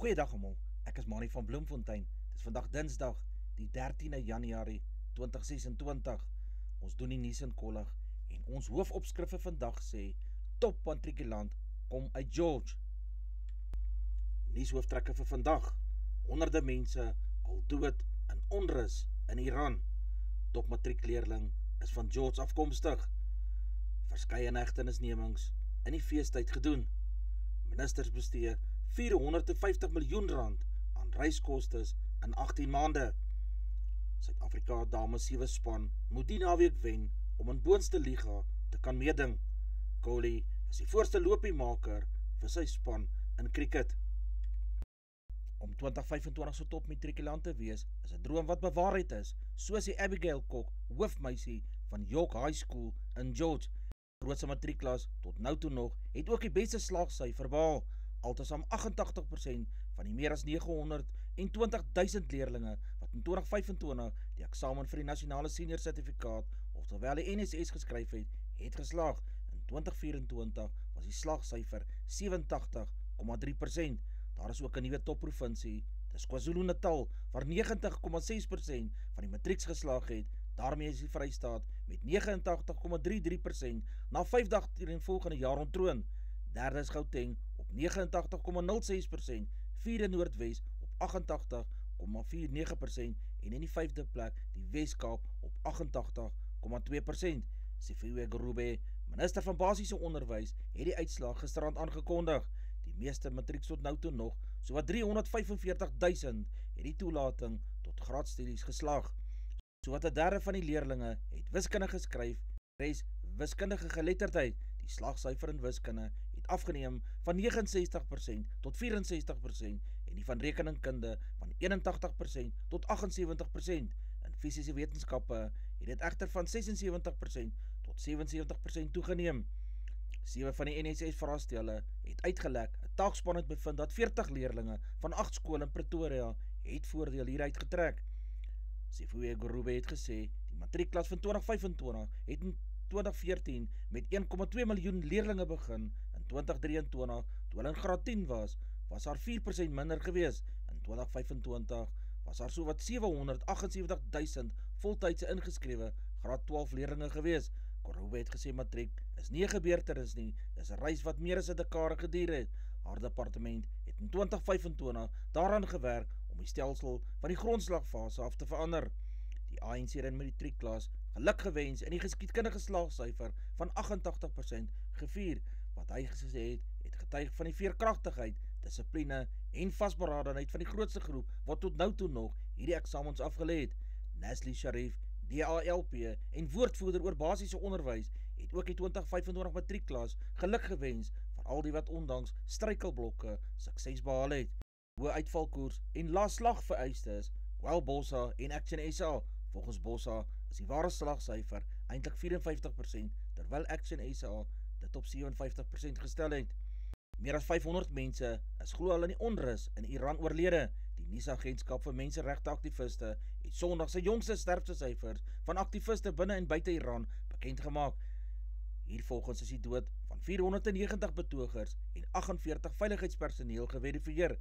Goeiedag almal, ek is Manie van Bloemfontein. Het is vandag Dinsdag, die 13de Januarie 2026. Ons doen die nuus in kollig en ons hoofopskrifte vandag sê, top matrikulant kom uit George. Nuushooftrekke vir vandag, honderde mense al dood in onrus in Iran. Top matriekleerling is van George afkomstig. Verskeie hegtenisnemings in die feestyd gedoen. Ministers bestee 450 miljoen rand aan reiskostes in 18 maande. Suid-Afrika dames 7 span moet die naweek wen om in boonste liga te kan meeding. Kohli is die voorste lopiemaker vir sy span in cricket. Om 2025 so top matrikulant te wees, is 'n droom wat bewaarheid is, soos die Abigail Kok, hoofmeisie van York High School in George. Grootste matriekklas tot nou toe nog, het ook die beste slaagsyfer behaal, altesaam 88% van die meer as 920.000 leerlinge wat in 2025 die eksamen vir die nasionale senior sertifikaat, oftewel die NSS geskryf het geslaag. In 2024 was die slaagsyfer 87,3%. Daar is ook 'n nuwe topprovinsie, dis KwaZulu-Natal, waar 90,6% van die matrieks geslaag het. Daarmee is die Vrystaat met 89,33% na 5 dae volgende jaar onttroon. Derde is Gauteng op 89,06%, vierde Noordwes op 88,49% en in die 5de plek die Wes-Kaap op 88,2%. Sifiwe Grube, minister van basiese onderwys, het die uitslag gisterand aangekondig. Die meeste matrieks tot nou toe nog, sowat 345.000, het die toelating tot graadstudies geslaag. Sowat 'n derde van die leerlinge het wiskunde geskryf, res wiskundige geletterdheid. Die slagsyfer in wiskunde het afgeneem van 69% tot 64% en die van rekeningkunde van 81% tot 78%. In fisiese wetenskappe het dit egter van 76% tot 77% toegeneem. 7 van die NSS vraestelle het uitgelek. 'n Taakspan het bevind dat 40 leerlinge van 8 skole in Pretoria het voordeel hieruit getrek. Sifiwe Grube het gesê, die matriekklas van 2025 het in 2014 met 1,2 miljoen leerlinge begin. In 2023, toe hulle in graad 10 was daar 4% minder gewees. In 2025 was daar sowat 778.000 voltydse ingeskrewe graad 12 leerlinge gewees. Grube het gesê matriek is nie 'n gebeurtenis nie, dis 'n reis wat meer as 'n dekade geduur het. Haar departement het in 2025 daaraan gewerk om die stelsel van die grondslagfase af te verander. Die ANC het in matriekklas geluk gewens in die geskiedkundige slaagsyfer van 88% gevier. Wat hy gesê het getuig van die veerkragtigheid, dissipline en vasberadenheid van die grootste groep wat tot nou toe nog hierdie eksamens afgelê het. Nasli Sharif, DALP en woordvoerder oor basiese onderwys, het ook die 2025 matriekklas geluk gewens vir al die wat ondanks struikelblokke sukses behaal het. Hoë uitvalkoers en lae slagvereistes, Gwel Bossa en Action SA. Volgens Bossa is die ware slagsyfer eintlik 54%, terwyl Action SA dit op 57% gestel het. Meer as 500 mense is glo al in die onrus in Iran oorlede. Die nuusagentskap vir menseregteaktiviste het Sondag sy jongste sterftesyfers van aktiviste binne en buite Iran bekend gemaak. Hiervolgens is die dood van 490 betogers en 48 veiligheidspersoneel geverifieer.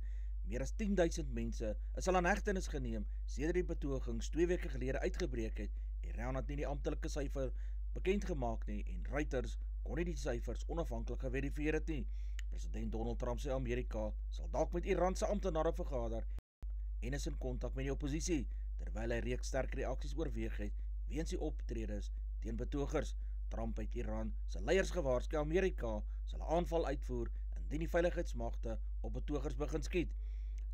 Meer as 10.000 mense is al aan hegtenis geneem sedert die betogings 2 weke gelede uitgebreek het. Iran het nie die amptelike syfer bekend gemaak nie en Reuters kon nie die syfers onafhanklik geverifieer het nie. President Donald Trump sê Amerika sal dalk met Iran se amptenare vergader en is in kontak met die oppositie, terwyl hy reeks sterk reaksies oorweeg het weens die optredes teen betogers. Trump het Iran se leiers gewaarsku Amerika sal 'n aanval uitvoer indien die veiligheidsmagte op betogers begin skiet.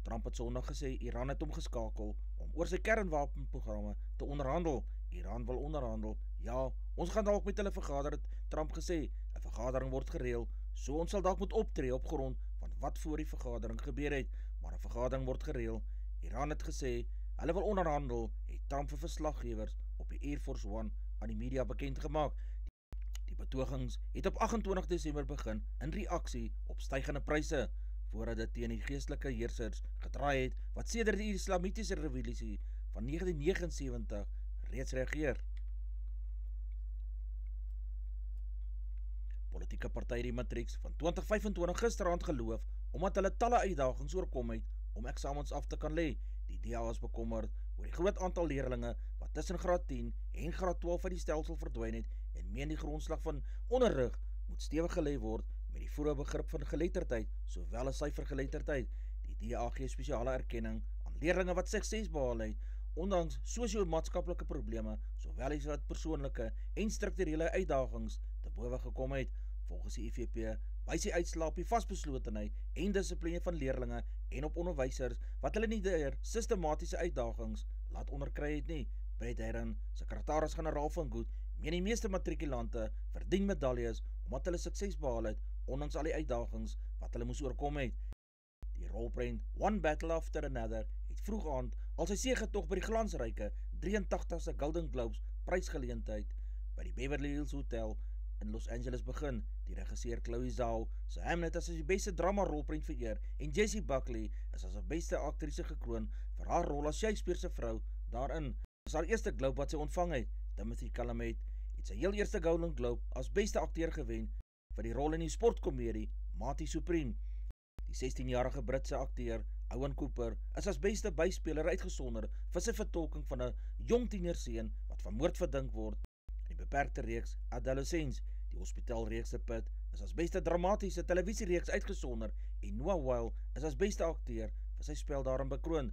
Trump het Sondag gesê Iran het hom geskakel om oor sy kernwapenprogramme te onderhandel. Iran wil onderhandel. Ja, ons gaan dalk met hulle vergader, het Trump gesê. 'n Vergadering word gereël, so ons sal dalk moet optree op grond van wat voor die vergadering gebeur het, maar 'n vergadering word gereël. Iran het gesê hulle wil onderhandel, het Trump vir verslaggewers op die Air Force One aan die media bekend gemaak. Die betogings het op 28 Desember begin in reaksie op stygende pryse, voordat dit teen die geestelike heersers gedraai het, wat sedert die Islamitiese revolusie van 1979 reeds reageer. Politieke partye die matrieks van 2025 gisterand geloof, omdat hulle talle uitdagings oorkom het om eksamens af te kan lê. Die DA was bekommerd oor die groot aantal leerlinge wat tussen graad 10 en graad 12 uit die stelsel verdwyn het en meen die grondslag van onderrig moet stewig gelê word met die vroeë begrip van geletterdheid sowel as syfergeletterdheid. Die DA gee spesiale erkenning aan leerlinge wat sukses behaal het, ondanks sosio-maatskaplike probleme, sowel as wat persoonlike en strukturele uitdagings te bowe gekom het. Volgens die IFP wys die uitslae op die vasbeslotenheid en dissipline van leerlinge en op onderwysers wat hulle nie deur sistematiese uitdagings laat onderkry het nie. Brett Herron, sekretaris-generaal van Goed, meen die meeste matrikulante verdien medaljes omdat hulle sukses behaal het, ondanks al die uitdagings wat hulle moes oorkom het. Die rolprent One Battle After Another het vroeg aand al sy segetog by die glansryke 83ste Golden Globes prysgeleentheid by die Beverly Hills Hotel in Los Angeles begin. Die regisseur Chloe Zhao sy Hamlet as die beste drama rolprent vereer en Jessie Buckley is as die beste aktrise gekroon vir haar rol as Shakespeare se vrou daarin. Dit is haar eerste Globe wat sy ontvang het. Timothy Chalamet het sy heel eerste Golden Globe as beste akteur gewen vir die rol in die sportkomedie Mighty Supreme. Die 16-jarige Britse akteur Owen Cooper is as beste byspeler uitgesonder vir sy vertolking van 'n jong tienerseun wat van moord verdink word in die beperkte reeks Adolescence. Die hospitaalreeks The Pit is as beste dramatiese televisiereeks uitgesonder en Noah Wyle is as beste akteur vir sy spel daarin bekroon.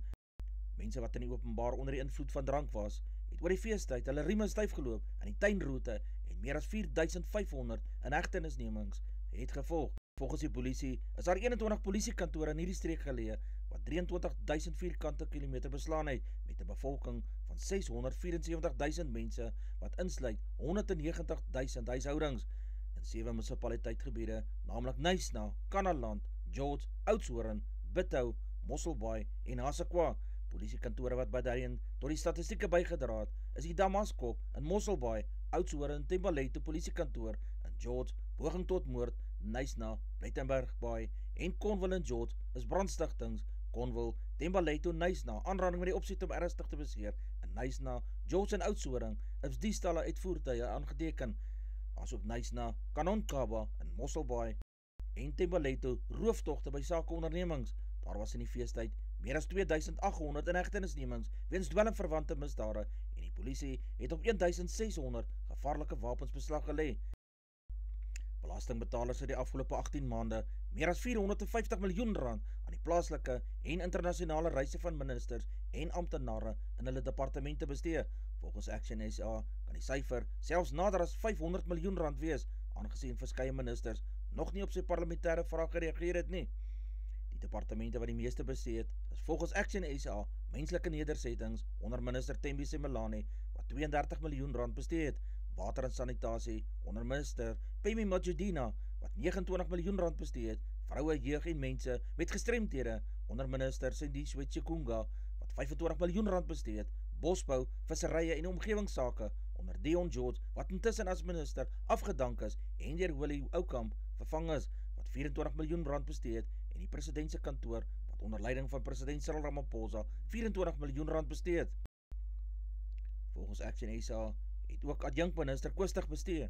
Mense wat in die openbaar onder die invloed van drank was, het oor die feestyd hulle rieme styf geloop in die tuinroete en meer as 4500 inhegtenisnemings het gevolg. Volgens die polisie is daar 21 polisiekantore in hierdie streek geleë wat 23.000 vierkante kilometer beslaan het met 'n bevolking van 674.000 mense wat insluit 190.000 huishoudings in 7 munisipaliteitgebiede, naamlik Knysna, Kannaland, George, Oudtshoorn, Bithou, Mosselbaai en Hassequa. Polisiekantore wat daarin tot die statistieke bygedra het, is die Damaskop in Mosselbaai, Oudtshoorn, Thembalethu polisiekantoor in George, poging tot moord, Knysna, Plettenbergbaai en Conville in George is brandstigtings, Conville, Thembalethu, Knysna, aanranding met die opset om ernstig te beseer, in Knysna, George en Oudtshoorn is die stalle uit voertuie aangeteken, asook Knysna, Kanonkaba in Mosselbaai en Thembalethu rooftogte by sakeondernemings. Daar was in die feestyd meer as 2800 inhegtenisnemings weens dwelmverwante misdade en die polisie het op 1600 gevaarlike wapens beslag gelê. Belastingbetalers het die afgelope 18 maande meer as 450 miljoen rand aan die plaaslike en internasionale reise van ministers en amptenare in hulle departemente bestee. Volgens Action SA kan die syfer selfs nader as 500 miljoen rand wees, aangesien verskeie ministers nog nie op sy parlementêre vraag gereageer het nie. Die departemente wat die meeste bestee het, is volgens Action SA menslike nedersettings onder minister Thembise Melane wat 32 miljoen rand bestee het, water en sanitasie onder minister Pemi Majudina wat 29 miljoen rand bestee het, vroue, jeug en mense met gestremthede onder minister Sindiswe Chikunga wat 25 miljoen rand bestee het, bosbou, visserye en omgewingsake onder Dion George wat intussen as minister afgedank is en deur Willie Oukamp vervang is wat 24 miljoen rand bestee het en die presidentse kantoor wat onder leiding van president Cyril Ramaphosa 24 miljoen rand bestee het. Volgens Action SA het ook adjunkminister Koostig bestee.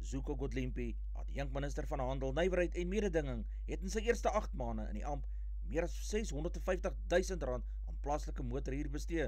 Zuko Godlimpi, adjunkminister van Handel, Nywerheid en Mededinging, het in sy eerste 8 maande in die amp meer as 650.000 rand aan plaaslike motorhuur bestee.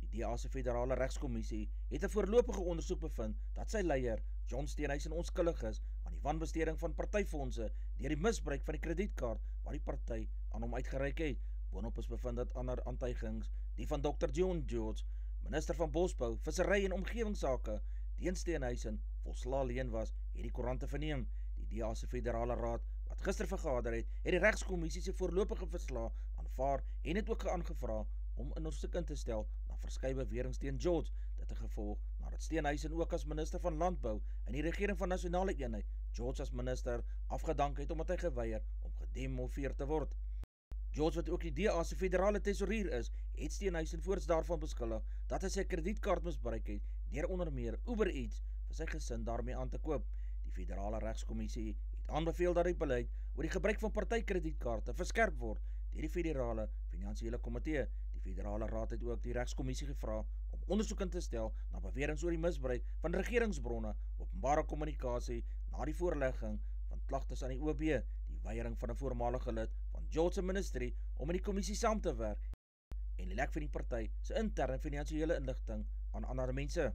Die DA se Federale Regskommissie het 'n voorlopige ondersoek bevind dat sy leier, John Steenhuisen, onskuldig is aan die wanbesteding van partyfondse deur die misbruik van die kredietkaart wat die party aan hom uitgereik het. Boonop is bevind dat ander aantuigings, die van Dr. John George, minister van Bosbou, Visserry en Omgewingsake, teen Steenhuisen volslae leen was, het die koerante verneem. Die DA se Federale Raad, wat gister vergader het die Regskommissie se voorlopige verslag aanvaar en het ook aangevra om 'n ondersoek in te stel na verskeie beweringe teen George, dit het gevolg nadat Steenhuisen ook as minister van Landbou in die regering van Nasionale Eenheid, George as minister afgedank het omdat hy geweier om gedemoveer te word. George, wat ook die DA se federale tesourier is, het Steenhuisen voorts daarvan beskuldig dat hy sy kredietkaart misbruik het deur onder meer Uber Eats vir sy gesin daarmee aan te koop. Die Federale Regskommissie het aanbeveel dat die beleid oor die gebruik van partykredietkaarte verskerp word deur die Federale Finansiële Komitee. Die Federale Raad het ook die Regskommissie gevra om ondersoek in te stel na beweringe oor die misbruik van regeringsbronne, openbare kommunikasie na die voorlegging van klagtes aan die OB, die weiering van 'n voormalige lid van George se ministerie om om in die kommissie saam te werk en die lek van die party se interne finansiële inligting aan ander mense.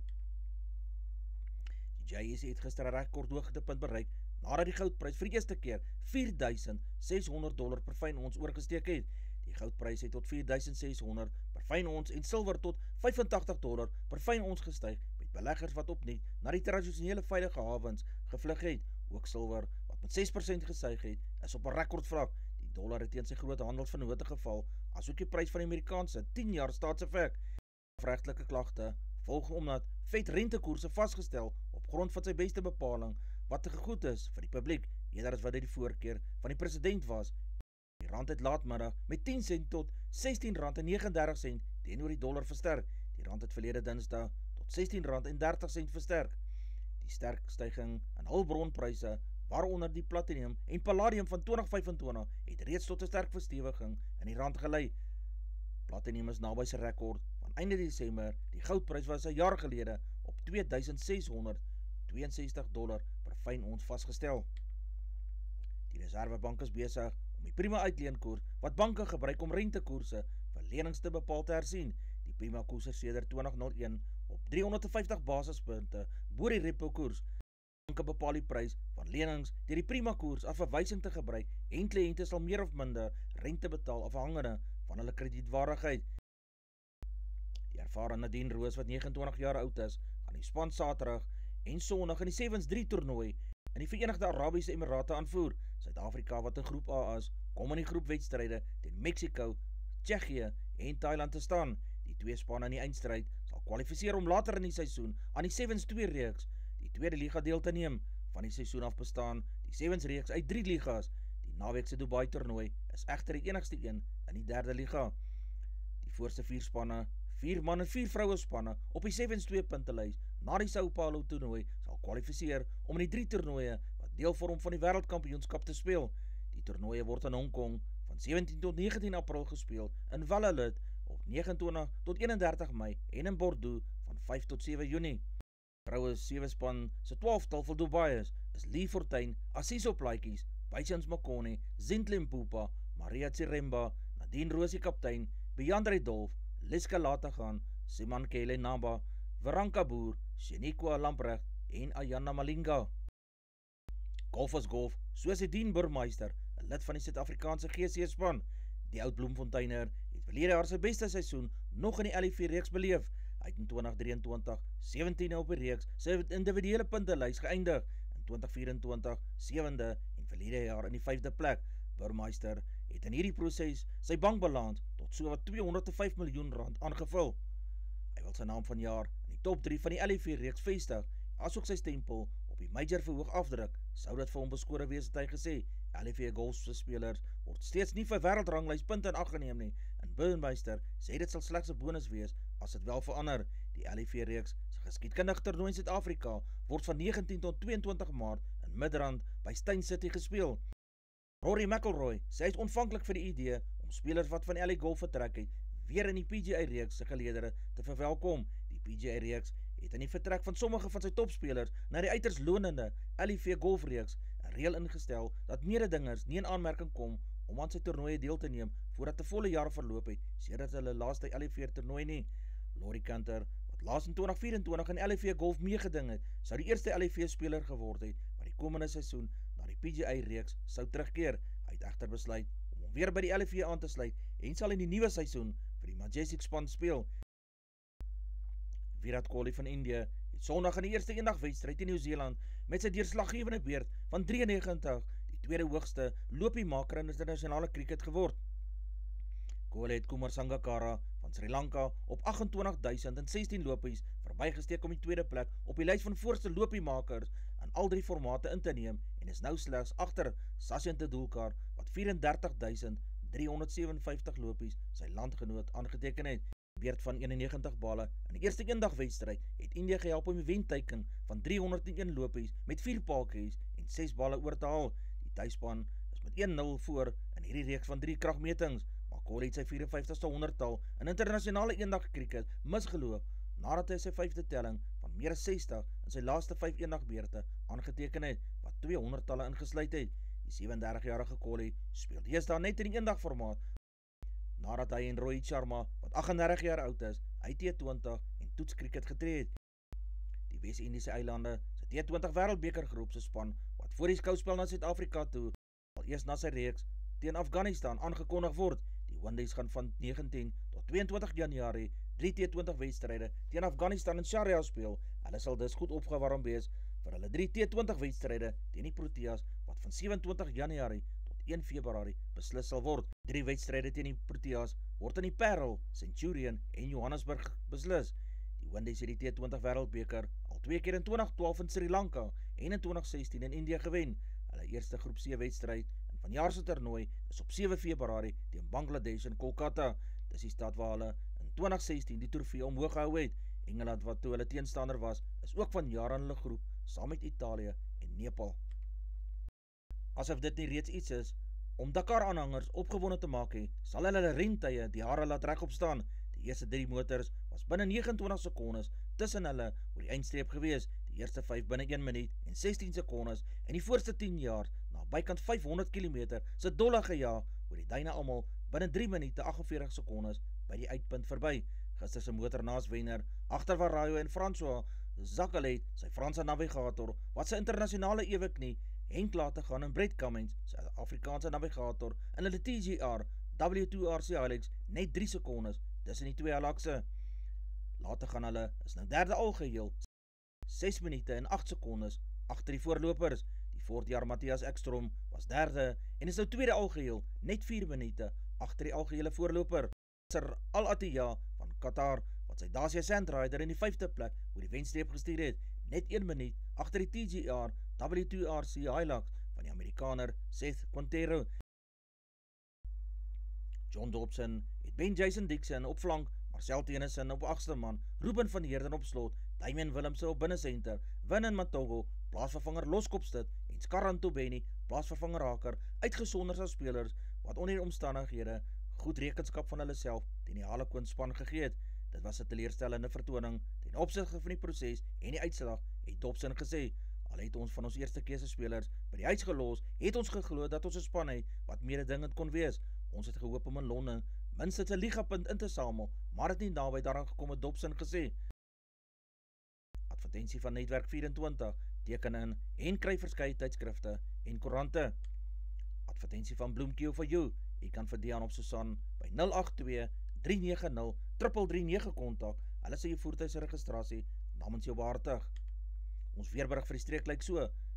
Die JSE het gister 'n rekordhoogtepunt bereik nadat die goudprys vir die eerste keer $4,600 per fyn ons oorgesteek het. Die goudprys het tot $4,600 per fyn ons en silwer tot $85 per fyn ons gestyg, met beleggers wat opnuut na die tradisionele veilige hawens gevlug het. Ook silwer, wat met 6% gestyg het, is op 'n rekordvlak. Die dollar het teen sy groot handelsvennote geval, asook die prys van die Amerikaanse 10-jaar staatseffek. Regtelike klagte volg omdat Fed rentekoerse vasgestel op grond van sy beste bepaling wat te gegoed is vir die publiek, eerder as wat dit die voorkeur van die president was. Die rand het laatmiddag met 10 sent tot R16,39 teenoor die dollar versterk. Die rand het verlede Dinsdag tot R16,30 versterk. Die sterk styging in hulpbronpryse, waaronder die platinum en palladium van 2025, het reeds tot 'n sterk verstewiging in die rand gelei. Platinum is naby sy rekord van einde Desember. Die goudprys was 'n jaar gelede op $2,662 per fyn ons vasgestel. Die Reservebank is besig om die prima uitleenkoers wat banke gebruik om rentekoerse vir lenings te bepaal te hersien. Die prima koers is sedert 2001 op 350 basispunte bo die repo koers. Banke bepaal die prys van lenings deur die prima koers as verwysing te gebruik en kliënte sal meer of minder rente betaal afhangende van hulle kredietwaardigheid. Die ervare Nadine Roos, wat 29 jaar oud is, gaan die span Saterdag en Sondag in die Sevens 3 toernooi in die Verenigde Arabiese Emirate aanvoer. Suid-Afrika, wat in groep A is, kom in die groepwedstryde teen Mexico, Tsjechië en Thailand te staan. Die twee spanne in die eindstryd sal kwalifiseer om later in die seisoen aan die Sevens 2 reeks, die tweede liga deel te neem. Van die seisoen af bestaan die Sevens reeks uit 3 ligas. Die naweekse Dubai toernooi is egter die enigste een in die derde liga. Die voorste 4 spanne, 4 man en 4 vroue spanne op die Sevens 2 puntelys na die Sao Paulo toernooi sal kwalifiseer om in die 3 toernooie wat deel vorm van die wêreldkampioenskap te speel. Die toernooie word in Hong Kong van 17 tot 19 April gespeel, in Valladolid op 29 tot 31 Mei en in Bordeaux van 5 tot 7 Junie. Vroue 7 span se 12-tal vir Dubai is Lee Fortuin, Asiso Plaatjies, Patience Makone, Zintle Mpupa, Maria Tsiremba, Nadine Roos die kaptein, Beyandre Dolf, Liska Latagan, Simon Kele Namba, Veranka Boer, Sheniqua Lamprecht en Ayana Malinga. Golf is golf, soos die Dean Burmeister, 'n lid van die Suid-Afrikaanse GC-span. Die oud Bloemfonteiner het verlede jaar sy beste seisoen nog in die LIV-reeks beleef. Hy het in 2023 17 op die reeks sy individuele puntelys geëindig, in 2024 7de en verlede jaar in die 5de plek. Burmeister het in hierdie proses sy bankbalans tot sowat R205 miljoen aangevul. Hy wil sy naam vanjaar in die top 3 van die LIV-reeks vestig, asook sy stempel op die major verhoog afdruk, sou dit vir hom beskore wees, het hy gesê. LIV golfse spelers word steeds nie vir wêreldranglys punte in ag geneem nie, en Burmeister sê dit sal slegs 'n bonus wees as dit wel verander. Die LIV-reeks se geskiedkundige toernooi in Suid-Afrika word van 19 tot 22 Maart in Midrand by Steyn City gespeel. Rory McIlroy sê hy is ontvanklik vir die idee om spelers wat van LA Golf vertrek het, weer in die PGA-reeks se geleedere te verwelkom. Die PGA-reeks het in die vertrek van sommige van sy topspelers na die uiters lonende LIV golfreeks 'n reël ingestel dat mededingers nie in aanmerking kom om aan sy toernooie deel te neem voordat 'n volle jaar verloop het sedert hulle laaste LIV toernooi nie. Laurie Canter, wat laas in 2024 in LIV golf meegeding het, sou die eerste LIV-speler geword het wat die komende seisoen na die PGA-reeks sou terugkeer. Hy het egter besluit om weer by die LIV aan te sluit en sal in die nuwe seisoen vir die Majestic span speel. Virat Kohli van Indië het Sondag in die eerste eendagwedstryd in Nieu-Seeland met sy deurslaggewende beurt van 93 die tweede hoogste lopiemaker in internasionale cricket geword. Kohli het Kumar Sangakkara van Sri Lanka op 28.016 lopies verbygesteek om die tweede plek op die lys van voorste lopiemakers in al 3 formate in te neem en is nou slegs agter Sachin Tendulkar wat 34.357 lopies sy landgenoot aangeteken het. Beurt van 91 balle in die eerste eendagwedstryd het India gehelp om die wenteiken van 301 lopies met 4 paaltjies en 6 balle oor te haal. Die tuisspan is met 1-0 voor in hierdie reeks van 3 kragmetings, maar Kohli het sy 54ste 100-tal in internasionale eendag cricket misgeloop nadat hy sy 5de telling van meer as 60 in sy laaste 5 eendagbeurte aangeteken het, wat 200-talle ingesluit het. Die 37-jarige Kohli speel deesdae net in die eendagformaat, nadat hy en Rohit Sharma, wat 38 jaar oud is, uit T20 en toetskriket getree het. Die Wes-Indiese eilande se T20 wêreldbekergroep se span, wat voor die skouspel na Suid-Afrika toe, sal eers na sy reeks teen Afghanistan aangekondig word. Die Windies gaan van 19 tot 22 Januarie 3 T20 wedstryde teen Afghanistan en Sharia speel. Hulle sal dus goed opgewarm wees vir hulle 3 T20 wedstryde teen die Proteas, wat van 27 Januarie tot 1 Februarie beslis sal word. 3 wedstryde teen die Proteas word in die Parel, Centurion en Johannesburg beslis. Die Windies het die T20 wêreldbeker al 2 keer in 2012 in Sri Lanka en in 2016 in India gewen. Hulle eerste groep C wedstryd in vanjaar se toernooi is op 7 Februarie teen Bangladesh in Kolkata. Dis die stad waar hulle in 2016 die trofee omhoog gehou het. Engeland, wat toe hulle teenstander was, is ook vanjaar in hulle groep saam met Italië en Nepal. Asof dit nie reeds iets is om Dakar-aanhangers opgewonde te maak, sal hulle rentye die hare laat regop staan. Die eerste 3 motors was binne 29 sekondes tussen hulle oor die eindstreep gewees. Die eerste 5 binne 1 minuut en 16 sekondes en die voorste 10 jaar na bykant 500 km se dolle gejaag oor die duine almal binne 3 minute 48 sekondes by die uitpunt verby. Gister se motornaaswenner agter Varayo en François Zakelet, sy Franse navigator, wat sy internasionale eweknie Henk laat te gaan en Brett Cummins, sy Afrikaanse navigator, in hulle TGR W2RC Hilux net 3 sekondes tussen die 2 Hilluxe. Laat te gaan hulle is nou derde algeheel, 6 minute en 8 sekondes agter die voorlopers. Die voortjaar Matthias Ekstrom was derde en is nou tweede algeheel, net 4 minute agter die algehele voorloper. Sir Al-Attiyah van Qatar, wat sy Dacia Sandrider in die 5de plek oor die wenstreep gestuur het, net 1 minuut agter die TGR W2RC Hilux van die Amerikaner Seth Quintero. John Dobson het Ben Jason Dixon op flank, Marcel Tennyson op 8ste man, Ruben van Heerden op slot, Damian Willemse op binnensenter, Winnen Matogo, plaasvervanger Loskopstit en Skarran Tobeni, plaasvervanger Haker, uitgesonderd as spelers wat onder die omstandighede goed rekenskap van hulle self teen die Harlequin span gegee het. Dit was 'n teleurstellende vertoning ten opsigte van die proses en die uitslag, het Dobson gesê. Al het ons van ons eerste keuse spelers by die huis gelos, het ons geglo dat ons 'n span het wat mededingend kon wees. Ons het gehoop om in Londen minstens 'n ligapunt in te samel, maar het nie naby daaraan gekom, het Dobson gesê. Advertensie van Netwerk 24, teken in en kry verskeie tydskrifte en koerante. Advertensie van Bloemkeel for you. Jy kan vir Dian op Susan by 082-390-339 kontak. Hulle sê jou voertuig se registrasie namens jou behartig. Ons weerberig vir die streek lyk so: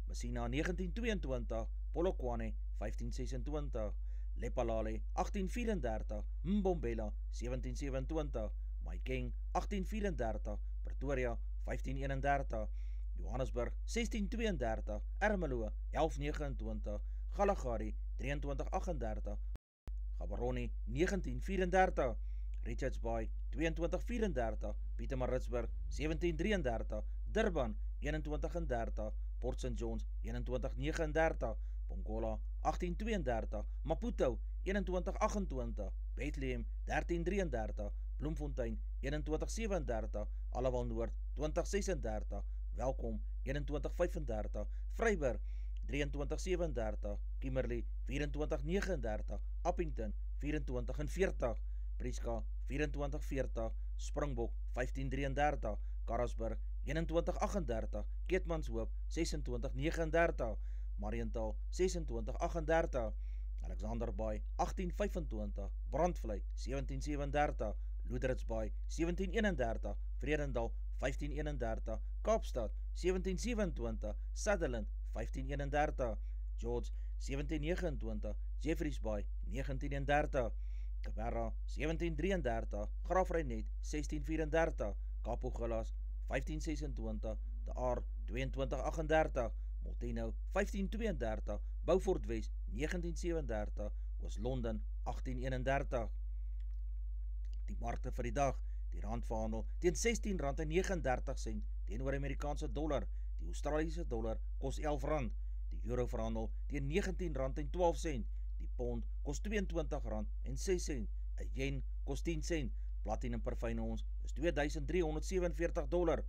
Messina 1922, Polokwane 1526, Lepalale 1834, Mbombela 1727, Maikeng 1834, Pretoria 1531, Johannesburg 1632, Ermelo 1129, Galagari 2338, Gaborone 1934, Richards Bay 2234, Pietermaritzburg 1733, Durban 2130, Port St. John's 2139, Pongola 1832, Maputo 2128, Bethlehem 1333, Bloemfontein 2137, Allewal Noord 2036, Welkom 2135, Vryburg 2337, Kimberley 2439, Appington 2440, Prieska 2440, Springbok 1533, Karasburg 2138, Keetmanshoop 2639, Mariental 2638, Alexanderbaai 1825, Brandvlei 1737, Loederitsbaai 1731, Vredendal 1531, Kaapstad 1727, Sutherland 1531, George 1729, Jeffreys Bay 1930, Cabarra 1733, Graafrenet 1634, Kapogalas 1526, De Aar 2238, Molteno 1532, Beaufort West 1937, Oos-London 1831. Die markte vir die dag: die rand verhandel teen R16.39 teenoor Amerikaanse dollar. Die Australiese dollar kos R11. Die euro verhandel teen R19.12. Die pond kos R22.06. 'n yen kos 10 sent. Platinum per fyn ons is $2,347.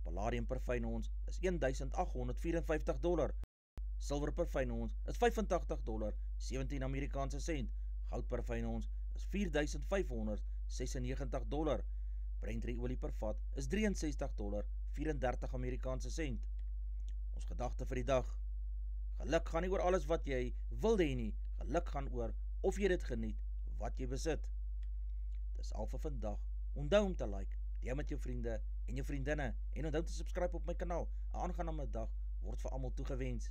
Palladium per fyn ons is $1,854. Silwer per fyn ons is $85, 17 Amerikaanse sent. Goud per fyn ons is $4,596. Brent olie per vat is $63,34 Amerikaanse sent. Ons gedagte vir die dag: geluk gaan nie oor alles wat jy wil hê nie, geluk gaan oor of jy dit geniet wat jy besit. Dis al vir vandag. Onthou om te like, deel met jou vriende en jou vriendinne en onthou te subscribe op my kanaal. 'n Aangename dag word vir almal toegewens.